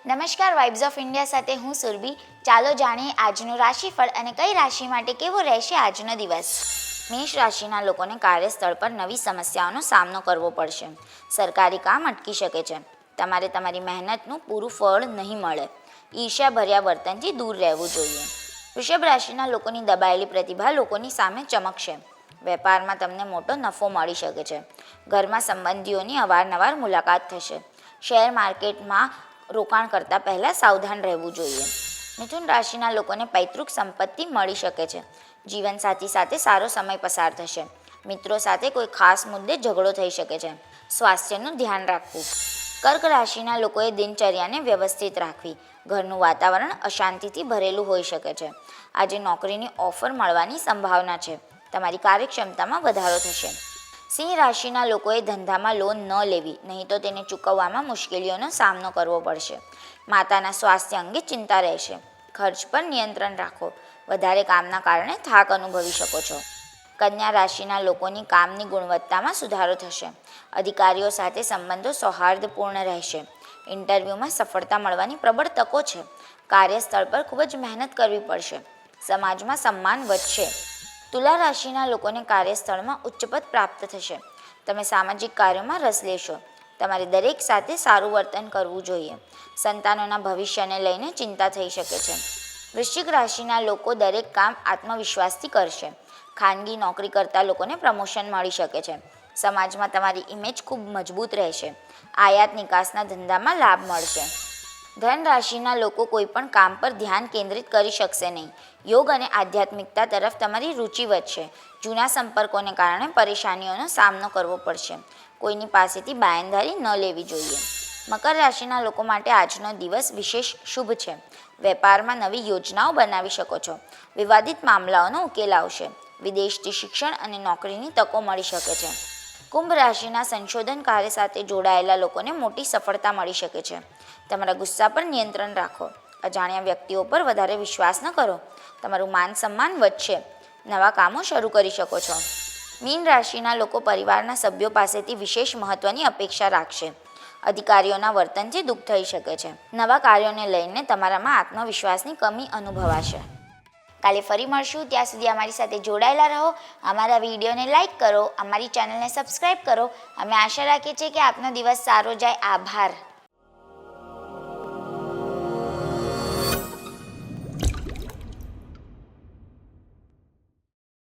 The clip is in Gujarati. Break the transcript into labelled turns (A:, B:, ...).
A: નમસ્કાર, વાઇબ્સ ઓફ ઇન્ડિયા સાથે હું સુરભી. ચાલો જાણીએ આજનું રાશિફળ અને કઈ રાશિ માટે કેવો રહેશે આજનો દિવસ. મેષ રાશિના લોકોને કાર્યસ્થળ પર નવી સમસ્યાઓનો સામનો કરવો પડશે. સરકારી કામ અટકી શકે છે. તમારે તમારી મહેનતનું પૂરું ફળ નહીં મળે. ઈર્ષ્યાભર્યા વર્તનથી દૂર રહેવું જોઈએ. વૃષભ રાશિના લોકોની દબાયેલી પ્રતિભા લોકોની સામે ચમકશે. વેપારમાં તમને મોટો નફો મળી શકે છે. ઘરમાં સંબંધીઓની અવારનવાર મુલાકાત થશે. શેર માર્કેટમાં રોકાણ કરતાં પહેલાં સાવધાન રહેવું જોઈએ. મિથુન રાશિના લોકોને પૈતૃક સંપત્તિ મળી શકે છે. જીવનસાથી સાથે સારો સમય પસાર થશે. મિત્રો સાથે કોઈ ખાસ મુદ્દે ઝઘડો થઈ શકે છે. સ્વાસ્થ્યનું ધ્યાન રાખવું. કર્ક રાશિના લોકોએ દિનચર્યાને વ્યવસ્થિત રાખવી. ઘરનું વાતાવરણ અશાંતિથી ભરેલું હોઈ શકે છે. આજે નોકરીની ઓફર મળવાની સંભાવના છે. તમારી કાર્યક્ષમતામાં વધારો થશે. સિંહ રાશિના લોકોએ ધંધામાં લોન ન લેવી, નહીં તો તેને ચૂકવવામાં મુશ્કેલીઓનો સામનો કરવો પડશે. માતાના સ્વાસ્થ્ય અંગે ચિંતા રહેશે. ખર્ચ પર નિયંત્રણ રાખો. વધારે કામના કારણે થાક અનુભવી શકો છો. કન્યા રાશિના લોકોની કામની ગુણવત્તામાં સુધારો થશે. અધિકારીઓ સાથે સંબંધો સૌહાર્દપૂર્ણ રહેશે. ઇન્ટરવ્યૂમાં સફળતા મળવાની પ્રબળ તકો છે. કાર્યસ્થળ પર ખૂબ જ મહેનત કરવી પડશે. સમાજમાં સન્માન વધશે. તુલા રાશિના લોકોને કાર્યસ્થળમાં ઉચ્ચપદ પ્રાપ્ત થશે. તમે સામાજિક કાર્યોમાં રસ લેશો. તમારે દરેક સાથે સારું વર્તન કરવું જોઈએ. સંતાનોના ભવિષ્યને લઈને ચિંતા થઈ શકે છે. વૃશ્ચિક રાશિના લોકો દરેક કામ આત્મવિશ્વાસથી કરશે. ખાનગી નોકરી કરતા લોકોને પ્રમોશન મળી શકે છે. સમાજમાં તમારી ઇમેજ ખૂબ મજબૂત રહેશે. આયાત નિકાસના ધંધામાં લાભ મળશે. ધન રાશિના લોકો કોઈ પણ કામ પર ધ્યાન કેન્દ્રિત કરી શકશે નહીં. યોગ અને આધ્યાત્મિકતા તરફ તમારી રુચિ વધશે. જૂના સંપર્કોને કારણે પરેશાનીઓનો સામનો કરવો પડશે. કોઈની પાસેથી બાંયધરી ન લેવી જોઈએ. મકર રાશિના લોકો માટે આજનો દિવસ વિશેષ શુભ છે. વેપારમાં નવી યોજનાઓ બનાવી શકો છો. વિવાદિત મામલાઓનો ઉકેલ આવશે. વિદેશથી શિક્ષણ અને નોકરીની તકો મળી શકે છે. કુંભ રાશિના સંશોધન કાર્ય સાથે જોડાયેલા લોકોને મોટી સફળતા મળી શકે છે. તમારા ગુસ્સા પર નિયંત્રણ રાખો. અજાણ્યા વ્યક્તિઓ પર વધારે વિશ્વાસ ન કરો. તમારું માન સન્માન વધશે. નવા કામો શરૂ કરી શકો છો. મીન રાશિના લોકો પરિવારના સભ્યો પાસેથી વિશેષ મહત્ત્વની અપેક્ષા રાખશે. અધિકારીઓના વર્તનથી દુઃખ થઈ શકે છે. નવા કાર્યોને લઈને તમારામાં આત્મવિશ્વાસની કમી અનુભવાશે. કાલે ફરી મળશું. ત્યાં સુધી અમારી સાથે જોડાયેલા રહો. અમારા વિડીયોને લાઇક કરો. અમારી ચેનલને સબસ્ક્રાઈબ કરો. અમે આશા રાખીએ છીએ કે આપનો દિવસ સારો જાય. આભાર.